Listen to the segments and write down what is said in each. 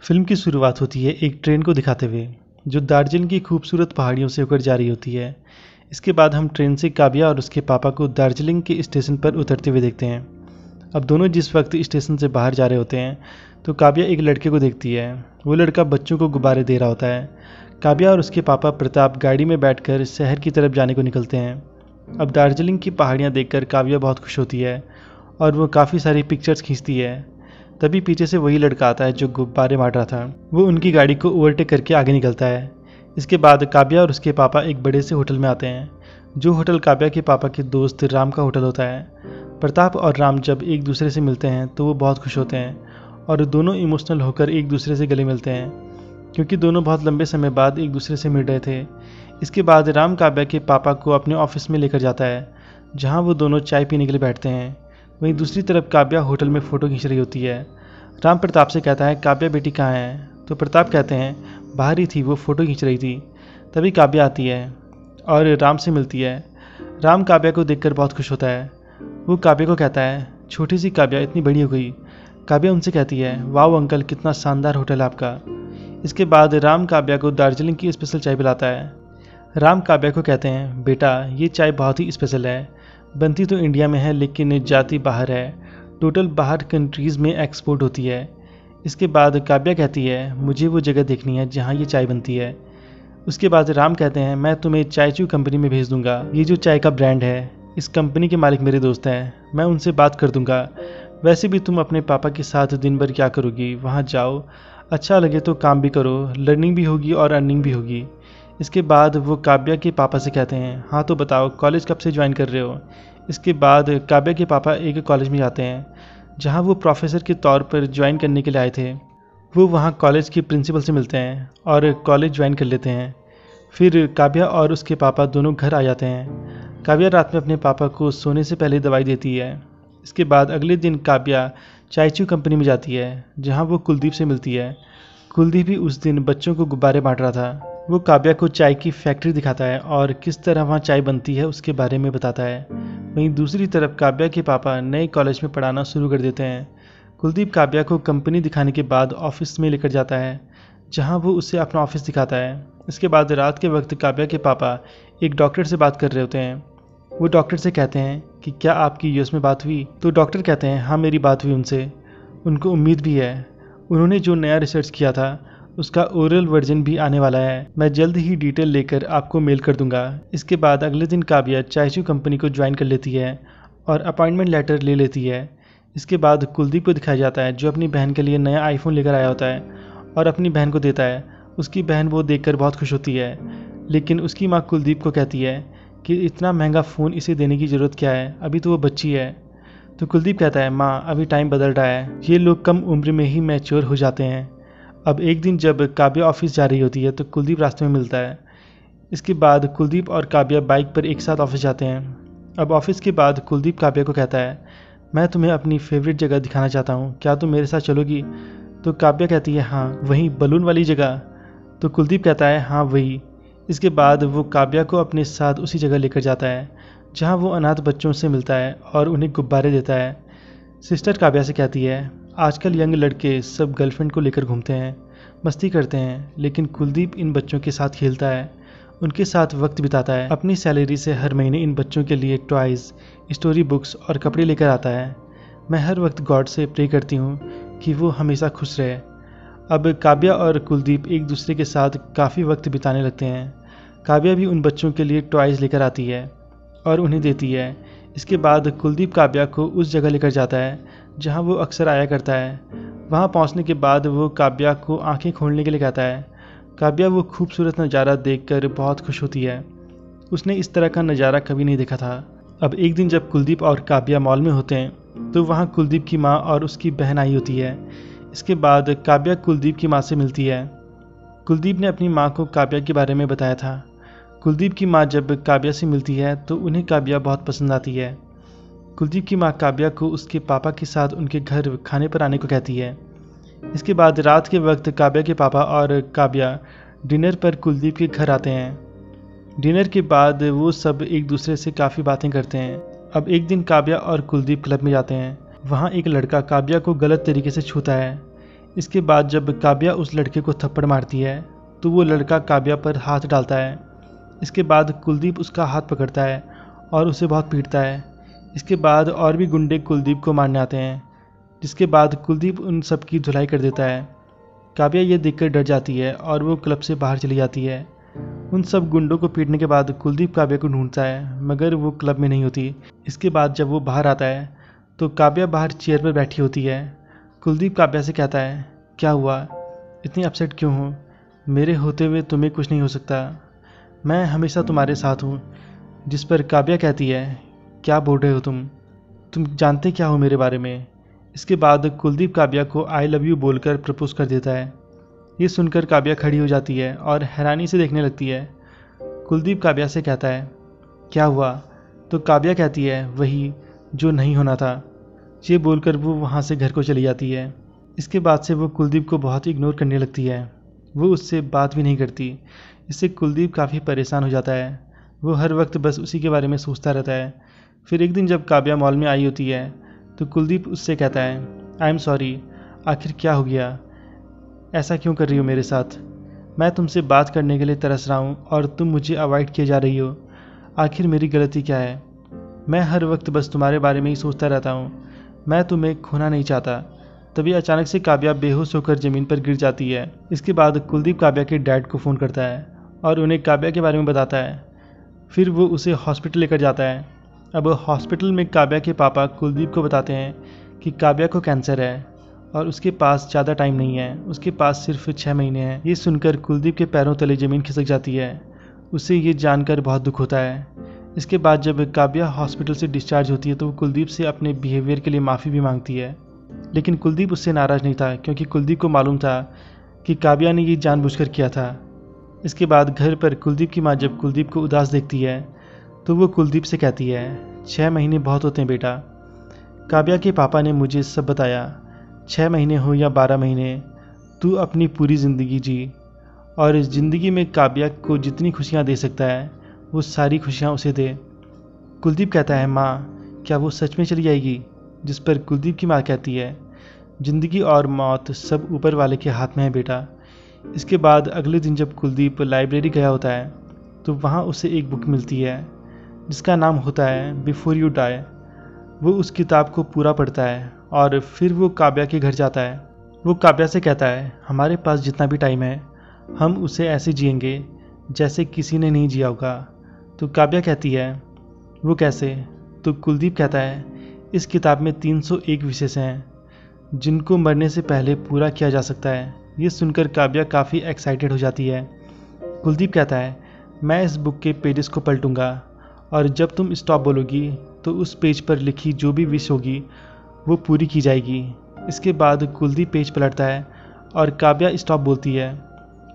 Film की शुरुआत होती है एक ट्रेन को दिखाते हुए जो दार्जिलिंग की खूबसूरत पहाड़ियों से होकर जा रही होती है। इसके बाद हम ट्रेन से काव्या और उसके पापा को दार्जिलिंग के स्टेशन पर उतरते हुए देखते हैं। अब दोनों जिस वक्त स्टेशन से बाहर जा रहे होते हैं तो काव्या एक लड़के को देखती है। वो लड़का बच्चों को गुब्बारे दे रहा होता है। काव्या और उसके पापा प्रताप गाड़ी में बैठकर शहर की तरफ जाने को निकलते हैं। अब दार्जिलिंग की पहाड़ियाँ देखकर काव्या बहुत खुश होती है और वो काफ़ी सारी पिक्चर्स खींचती है। तभी पीछे से वही लड़का आता है जो गुब्बारे मार रहा था। वो उनकी गाड़ी को ओवरटेक करके आगे निकलता है। इसके बाद काव्या और उसके पापा एक बड़े से होटल में आते हैं, जो होटल काव्या के पापा के दोस्त राम का होटल होता है। प्रताप और राम जब एक दूसरे से मिलते हैं तो वो बहुत खुश होते हैं और दोनों इमोशनल होकर एक दूसरे से गले मिलते हैं, क्योंकि दोनों बहुत लंबे समय बाद एक दूसरे से मिल रहे थे। इसके बाद राम काव्या के पापा को अपने ऑफिस में लेकर जाता है, जहाँ वो दोनों चाय पीने के लिए बैठते हैं। वहीं दूसरी तरफ काव्या होटल में फ़ोटो खींच रही होती है। राम प्रताप से कहता है, काव्या बेटी कहाँ है? तो प्रताप कहते हैं, बाहर ही थी, वो फ़ोटो खींच रही थी। तभी काव्या आती है और राम से मिलती है। राम काव्या को देखकर बहुत खुश होता है। वो काव्या को कहता है, छोटी सी काव्या इतनी बड़ी हो गई। काव्या उनसे कहती है, वाह अंकल, कितना शानदार होटल है आपका। इसके बाद राम काव्या को दार्जिलिंग की स्पेशल चाय पिलाता है। राम काव्या को कहते हैं, बेटा ये चाय बहुत ही स्पेशल है, बनती तो इंडिया में है लेकिन जाती बाहर है, टोटल बाहर कंट्रीज़ में एक्सपोर्ट होती है। इसके बाद काव्या कहती है, मुझे वो जगह देखनी है जहाँ ये चाय बनती है। उसके बाद राम कहते हैं, मैं तुम्हें चायचू कंपनी में भेज दूंगा। ये जो चाय का ब्रांड है, इस कंपनी के मालिक मेरे दोस्त हैं, मैं उनसे बात कर दूंगा। वैसे भी तुम अपने पापा के साथ दिन भर क्या करोगी, वहाँ जाओ, अच्छा लगे तो काम भी करो, लर्निंग भी होगी और अर्निंग भी होगी। इसके बाद वो काव्या के पापा से कहते हैं, हाँ तो बताओ कॉलेज कब से ज्वाइन कर रहे हो। इसके बाद काव्या के पापा एक कॉलेज में जाते हैं जहाँ वो प्रोफेसर के तौर पर ज्वाइन करने के लिए आए थे। वो वहाँ कॉलेज के प्रिंसिपल से मिलते हैं और कॉलेज ज्वाइन कर लेते हैं। फिर काव्या और उसके पापा दोनों घर आ जाते हैं। काव्या रात में अपने पापा को सोने से पहले दवाई देती है। इसके बाद अगले दिन काव्या चायचू कंपनी में जाती है जहाँ वो कुलदीप से मिलती है। कुलदीप भी उस दिन बच्चों को गुब्बारे बांट रहा था। वो काव्या को चाय की फैक्ट्री दिखाता है और किस तरह वहाँ चाय बनती है उसके बारे में बताता है। वहीं दूसरी तरफ काव्या के पापा नए कॉलेज में पढ़ाना शुरू कर देते हैं। कुलदीप काव्या को कंपनी दिखाने के बाद ऑफिस में लेकर जाता है, जहाँ वो उसे अपना ऑफिस दिखाता है। इसके बाद रात के वक्त काव्या के पापा एक डॉक्टर से बात कर रहे होते हैं। वो डॉक्टर से कहते हैं कि क्या आपकी यूएस में बात हुई? तो डॉक्टर कहते हैं, हाँ मेरी बात हुई उनसे, उनको उम्मीद भी है। उन्होंने जो नया रिसर्च किया था उसका ओरल वर्जन भी आने वाला है, मैं जल्द ही डिटेल लेकर आपको मेल कर दूंगा। इसके बाद अगले दिन काव्या चायचू कंपनी को ज्वाइन कर लेती है और अपॉइंटमेंट लेटर ले लेती है। इसके बाद कुलदीप को दिखाया जाता है जो अपनी बहन के लिए नया आईफोन लेकर आया होता है और अपनी बहन को देता है। उसकी बहन वो देखकर बहुत खुश होती है, लेकिन उसकी माँ कुलदीप को कहती है कि इतना महंगा फ़ोन इसे देने की ज़रूरत क्या है, अभी तो वो बच्ची है। तो कुलदीप कहता है, माँ अभी टाइम बदल रहा है, ये लोग कम उम्र में ही मैच्योर हो जाते हैं। अब एक दिन जब काव्या ऑफिस जा रही होती है तो कुलदीप रास्ते में मिलता है। इसके बाद कुलदीप और काव्या बाइक पर एक साथ ऑफिस जाते हैं। अब ऑफिस के बाद कुलदीप काव्या को कहता है, मैं तुम्हें अपनी फेवरेट जगह दिखाना चाहता हूँ, क्या तुम मेरे साथ चलोगी? तो काव्या कहती है, हाँ वही बलून वाली जगह। तो कुलदीप कहता है, हाँ वही। इसके बाद वो काव्या को अपने साथ उसी जगह लेकर जाता है जहाँ वो अनाथ बच्चों से मिलता है और उन्हें गुब्बारे देता है। सिस्टर काव्या से कहती है, आजकल यंग लड़के सब गर्लफ्रेंड को लेकर घूमते हैं, मस्ती करते हैं, लेकिन कुलदीप इन बच्चों के साथ खेलता है, उनके साथ वक्त बिताता है। अपनी सैलरी से हर महीने इन बच्चों के लिए टॉयज़, स्टोरी बुक्स और कपड़े लेकर आता है। मैं हर वक्त गॉड से प्रे करती हूँ कि वो हमेशा खुश रहे। अब काव्या और कुलदीप एक दूसरे के साथ काफ़ी वक्त बिताने लगते हैं। काव्या भी उन बच्चों के लिए टॉयज़ लेकर आती है और उन्हें देती है। इसके बाद कुलदीप काव्या को उस जगह लेकर जाता है जहाँ वो अक्सर आया करता है। वहाँ पहुँचने के बाद वो काव्या को आंखें खोलने के लिए कहता है। काव्या वो खूबसूरत नज़ारा देखकर बहुत खुश होती है, उसने इस तरह का नज़ारा कभी नहीं देखा था। अब एक दिन जब कुलदीप और काव्या मॉल में होते हैं तो वहाँ कुलदीप की माँ और उसकी बहन आई होती है। इसके बाद काव्या कुलदीप की माँ से मिलती है। कुलदीप ने अपनी माँ को काव्या के बारे में बताया था। कुलदीप की माँ जब काव्या से मिलती है तो उन्हें काव्या बहुत पसंद आती है। कुलदीप की माँ काव्या को उसके पापा के साथ उनके घर खाने पर आने को कहती है। इसके बाद रात के वक्त काव्या के पापा और काव्या डिनर पर कुलदीप के घर आते हैं। डिनर के बाद वो सब एक दूसरे से काफ़ी बातें करते हैं। अब एक दिन काव्या और कुलदीप क्लब में जाते हैं। वहाँ एक लड़का काव्या को गलत तरीके से छूता है। इसके बाद जब काव्या उस लड़के को थप्पड़ मारती है तो वो लड़का काव्या पर हाथ डालता है। इसके बाद कुलदीप उसका हाथ पकड़ता है और उसे बहुत पीटता है। इसके बाद और भी गुंडे कुलदीप को मारने आते हैं, जिसके बाद कुलदीप उन सब की धुलाई कर देता है। काव्या ये देखकर डर जाती है और वो क्लब से बाहर चली जाती है। उन सब गुंडों को पीटने के बाद कुलदीप काव्या को ढूंढता है, मगर वो क्लब में नहीं होती। इसके बाद जब वो बाहर आता है तो काव्या बाहर चेयर पर बैठी होती है। कुलदीप काव्या से कहता है, क्या हुआ, इतनी अपसेट क्यों हो? मेरे होते हुए तुम्हें कुछ नहीं हो सकता, मैं हमेशा तुम्हारे साथ हूँ। जिस पर काव्या कहती है, क्या बोल रहे हो तुम जानते क्या हो मेरे बारे में? इसके बाद कुलदीप काव्या को आई लव यू बोलकर प्रपोज कर देता है। ये सुनकर काव्या खड़ी हो जाती है और हैरानी से देखने लगती है। कुलदीप काव्या से कहता है, क्या हुआ? तो काव्या कहती है, वही जो नहीं होना था। ये बोलकर वो वहाँ से घर को चली जाती है। इसके बाद से वो कुलदीप को बहुत इग्नोर करने लगती है। वो उससे बात भी नहीं करती। इससे कुलदीप काफ़ी परेशान हो जाता है। वो हर वक्त बस उसी के बारे में सोचता रहता है। फिर एक दिन जब काव्या मॉल में आई होती है तो कुलदीप उससे कहता है, आई एम सॉरी, आखिर क्या हो गया, ऐसा क्यों कर रही हो मेरे साथ? मैं तुमसे बात करने के लिए तरस रहा हूँ और तुम मुझे अवॉइड किए जा रही हो। आखिर मेरी गलती क्या है? मैं हर वक्त बस तुम्हारे बारे में ही सोचता रहता हूँ। मैं तुम्हें खोना नहीं चाहता। तभी अचानक से काव्या बेहोश होकर ज़मीन पर गिर जाती है। इसके बाद कुलदीप काव्या के डैड को फ़ोन करता है और उन्हें काव्या के बारे में बताता है। फिर वो उसे हॉस्पिटल लेकर जाता है। अब हॉस्पिटल में काव्या के पापा कुलदीप को बताते हैं कि काव्या को कैंसर है और उसके पास ज़्यादा टाइम नहीं है, उसके पास सिर्फ 6 महीने हैं। ये सुनकर कुलदीप के पैरों तले ज़मीन खिसक जाती है। उसे ये जानकर बहुत दुख होता है। इसके बाद जब काव्या हॉस्पिटल से डिस्चार्ज होती है तो वो कुलदीप से अपने बिहेवियर के लिए माफ़ी भी मांगती है, लेकिन कुलदीप उससे नाराज़ नहीं था, क्योंकि कुलदीप को मालूम था कि काव्या ने ये जानबूझकर किया था। इसके बाद घर पर कुलदीप की माँ जब कुलदीप को उदास देखती है तो वो कुलदीप से कहती है, 6 महीने बहुत होते हैं बेटा। काव्या के पापा ने मुझे सब बताया। 6 महीने हो या 12 महीने, तू अपनी पूरी ज़िंदगी जी और इस ज़िंदगी में काव्या को जितनी खुशियाँ दे सकता है वो सारी खुशियाँ उसे दे। कुलदीप कहता है, माँ क्या वो सच में चली जाएगी? जिस पर कुलदीप की माँ कहती है, ज़िंदगी और मौत सब ऊपर वाले के हाथ में है बेटा। इसके बाद अगले दिन जब कुलदीप लाइब्रेरी गया होता है तो वहाँ उसे एक बुक मिलती है जिसका नाम होता है बिफोर यू डाई। वो उस किताब को पूरा पढ़ता है और फिर वो काव्या के घर जाता है। वो काव्या से कहता है, हमारे पास जितना भी टाइम है हम उसे ऐसे जिएंगे जैसे किसी ने नहीं जिया होगा। तो काव्या कहती है, वो कैसे? तो कुलदीप कहता है, इस किताब में 301 विशेष हैं जिनको मरने से पहले पूरा किया जा सकता है। ये सुनकर काव्या काफ़ी एक्साइटेड हो जाती है। कुलदीप कहता है, मैं इस बुक के पेजेस को पलटूंगा और जब तुम स्टॉप बोलोगी तो उस पेज पर लिखी जो भी विश होगी वो पूरी की जाएगी। इसके बाद कुलदीप पेज पलटता है और काव्या स्टॉप बोलती है।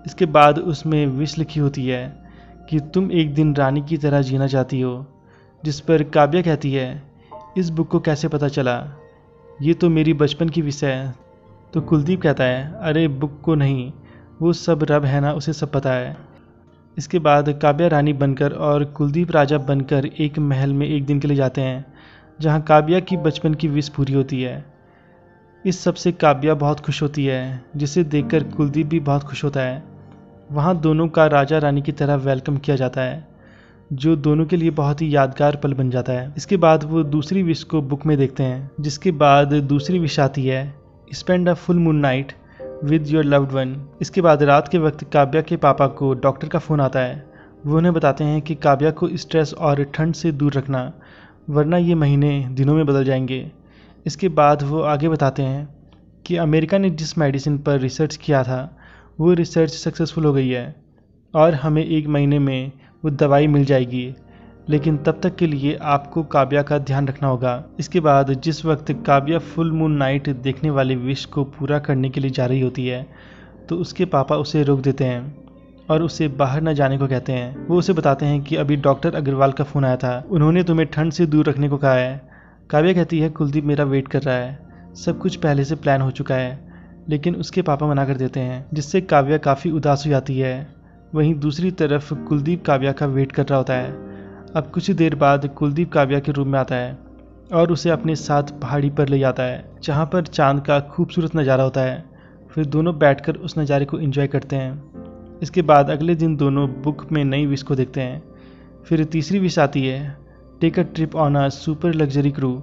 इसके बाद उसमें विश लिखी होती है कि तुम एक दिन रानी की तरह जीना चाहती हो। जिस पर काव्या कहती है, इस बुक को कैसे पता चला? ये तो मेरी बचपन की विश है। तो कुलदीप कहता है, अरे बुक को नहीं, वो सब रब है ना, उसे सब पता है। इसके बाद काव्या रानी बनकर और कुलदीप राजा बनकर एक महल में एक दिन के लिए जाते हैं जहाँ काव्या की बचपन की विश पूरी होती है। इस सब से काव्या बहुत खुश होती है, जिसे देखकर कुलदीप भी बहुत खुश होता है। वहाँ दोनों का राजा रानी की तरह वेलकम किया जाता है, जो दोनों के लिए बहुत ही यादगार पल बन जाता है। इसके बाद वो दूसरी विश को बुक में देखते हैं, जिसके बाद दूसरी विश आती है, spend a full moon night with your loved one. इसके बाद रात के वक्त काव्या के पापा को डॉक्टर का फ़ोन आता है। वो उन्हें बताते हैं कि काव्या को स्ट्रेस और ठंड से दूर रखना, वरना ये महीने दिनों में बदल जाएंगे। इसके बाद वो आगे बताते हैं कि अमेरिका ने जिस मेडिसिन पर रिसर्च किया था वो रिसर्च सक्सेसफुल हो गई है और हमें 1 महीने में वो दवाई मिल जाएगी, लेकिन तब तक के लिए आपको काव्या का ध्यान रखना होगा। इसके बाद जिस वक्त काव्या फुल मून नाइट देखने वाली विश को पूरा करने के लिए जा रही होती है तो उसके पापा उसे रोक देते हैं और उसे बाहर न जाने को कहते हैं। वो उसे बताते हैं कि अभी डॉक्टर अग्रवाल का फ़ोन आया था, उन्होंने तुम्हें ठंड से दूर रखने को कहा है। काव्या कहती है, कुलदीप मेरा वेट कर रहा है, सब कुछ पहले से प्लान हो चुका है, लेकिन उसके पापा मना कर देते हैं, जिससे काव्या काफ़ी उदास हो जाती है। वहीं दूसरी तरफ कुलदीप काव्या का वेट कर रहा होता है। अब कुछ ही देर बाद कुलदीप काव्या के रूम में आता है और उसे अपने साथ पहाड़ी पर ले जाता है, जहाँ पर चांद का खूबसूरत नज़ारा होता है। फिर दोनों बैठकर उस नज़ारे को एंजॉय करते हैं। इसके बाद अगले दिन दोनों बुक में नई विश को देखते हैं। फिर तीसरी विश आती है, take a trip on a super luxury cruise.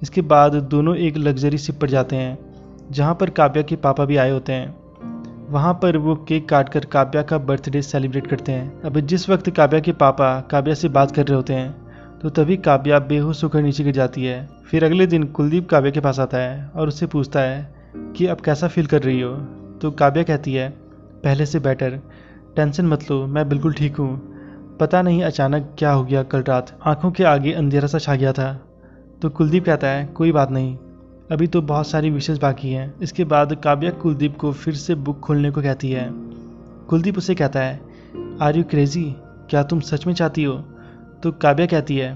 इसके बाद दोनों एक लग्जरी शिप पर जाते हैं जहाँ पर काव्या के पापा भी आए होते हैं। वहाँ पर वो केक काट कर काव्या का बर्थडे सेलिब्रेट करते हैं। अब जिस वक्त काव्या के पापा काव्या से बात कर रहे होते हैं तो तभी काव्या बेहोश होकर नीचे गिर जाती है। फिर अगले दिन कुलदीप काव्या के पास आता है और उससे पूछता है कि अब कैसा फील कर रही हो। तो काव्या कहती है, पहले से बेटर, टेंशन मत लो, मैं बिल्कुल ठीक हूँ। पता नहीं अचानक क्या हो गया, कल रात आंखों के आगे अंधेरा सा छा गया था। तो कुलदीप कहता है, कोई बात नहीं, अभी तो बहुत सारी विशेष बाकी हैं। इसके बाद काव्या कुलदीप को फिर से बुक खोलने को कहती है। कुलदीप उसे कहता है, आर यू क्रेजी, क्या तुम सच में चाहती हो? तो काव्या कहती है,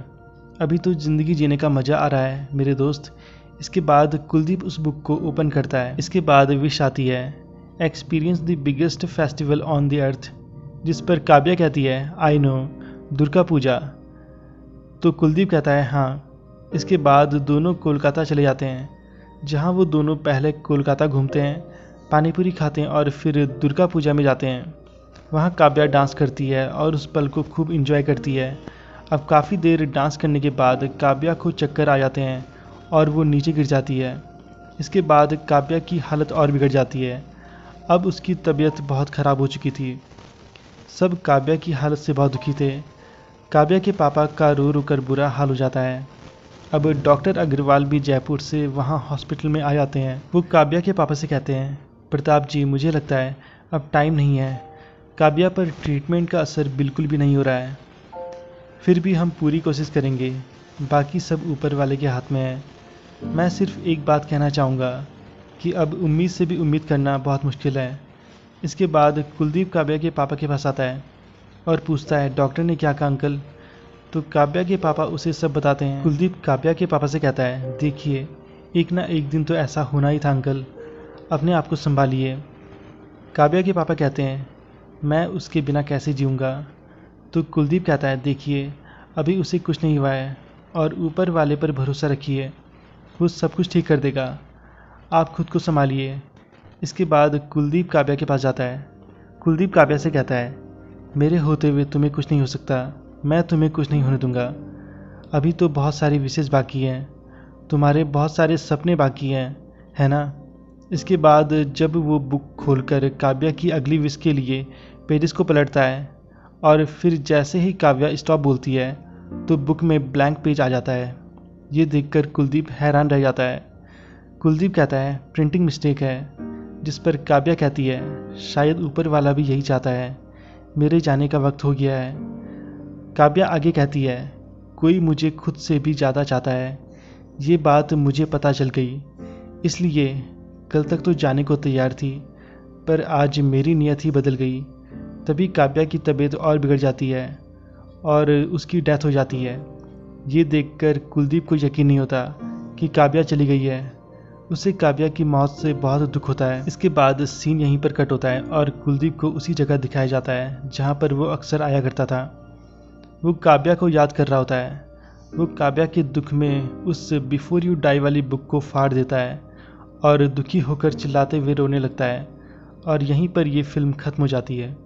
अभी तो ज़िंदगी जीने का मज़ा आ रहा है मेरे दोस्त। इसके बाद कुलदीप उस बुक को ओपन करता है। इसके बाद विश आती है, experience the biggest festival on the earth. जिस पर काव्या कहती है, आई नो, दुर्गा पूजा। तो कुलदीप कहता है, हाँ। इसके बाद दोनों कोलकाता चले जाते हैं जहाँ वो दोनों पहले कोलकाता घूमते हैं, पानीपुरी खाते हैं और फिर दुर्गा पूजा में जाते हैं। वहाँ काव्या डांस करती है और उस पल को खूब इंजॉय करती है। अब काफ़ी देर डांस करने के बाद काव्या को चक्कर आ जाते हैं और वो नीचे गिर जाती है। इसके बाद काव्या की हालत और बिगड़ जाती है। अब उसकी तबीयत बहुत ख़राब हो चुकी थी। सब काव्या की हालत से बहुत दुखी थे। काव्या के पापा का रो रो कर बुरा हाल हो जाता है। अब डॉक्टर अग्रवाल भी जयपुर से वहाँ हॉस्पिटल में आ जाते हैं। वो काव्या के पापा से कहते हैं, प्रताप जी, मुझे लगता है अब टाइम नहीं है। काव्या पर ट्रीटमेंट का असर बिल्कुल भी नहीं हो रहा है। फिर भी हम पूरी कोशिश करेंगे, बाकी सब ऊपर वाले के हाथ में है। मैं सिर्फ एक बात कहना चाहूँगा कि अब उम्मीद से भी उम्मीद करना बहुत मुश्किल है। इसके बाद कुलदीप काव्या के पापा के पास आता है और पूछता है, डॉक्टर ने क्या कहा अंकल? तो काव्या के पापा उसे सब बताते हैं। कुलदीप काव्या के पापा से कहता है, देखिए, एक ना एक दिन तो ऐसा होना ही था अंकल, अपने आप को संभालिए। काव्या के पापा कहते हैं, मैं उसके बिना कैसे जीऊँगा? तो कुलदीप कहता है, देखिए, अभी उसे कुछ नहीं हुआ है और ऊपर वाले पर भरोसा रखिए, वो सब कुछ ठीक कर देगा। आप खुद को संभालिए। इसके बाद कुलदीप काव्या के पास जाता है। कुलदीप काव्या से कहता है, मेरे होते हुए तुम्हें कुछ नहीं हो सकता, मैं तुम्हें कुछ नहीं होने दूंगा। अभी तो बहुत सारी विशेष बाकी हैं, तुम्हारे बहुत सारे सपने बाकी हैं, है ना? इसके बाद जब वो बुक खोलकर काव्या की अगली विश के लिए पेजेस को पलटता है और फिर जैसे ही काव्या स्टॉप बोलती है तो बुक में ब्लैंक पेज आ जाता है। ये देखकर कुलदीप हैरान रह जाता है। कुलदीप कहता है, प्रिंटिंग मिस्टेक है। जिस पर काव्या कहती है, शायद ऊपर वाला भी यही चाहता है, मेरे जाने का वक्त हो गया है। काव्या आगे कहती है, कोई मुझे खुद से भी ज़्यादा चाहता है, ये बात मुझे पता चल गई, इसलिए कल तक तो जाने को तैयार थी, पर आज मेरी नियत ही बदल गई। तभी काव्या की तबीयत और बिगड़ जाती है और उसकी डेथ हो जाती है। ये देखकर कुलदीप को यकीन नहीं होता कि काव्या चली गई है। उसे काव्या की मौत से बहुत दुख होता है। इसके बाद सीन यहीं पर कट होता है और कुलदीप को उसी जगह दिखाया जाता है जहाँ पर वो अक्सर आया करता था। वो काव्या को याद कर रहा होता है। वो काव्या के दुख में उस बिफोर यू डाई वाली बुक को फाड़ देता है और दुखी होकर चिल्लाते हुए रोने लगता है और यहीं पर ये फिल्म ख़त्म हो जाती है।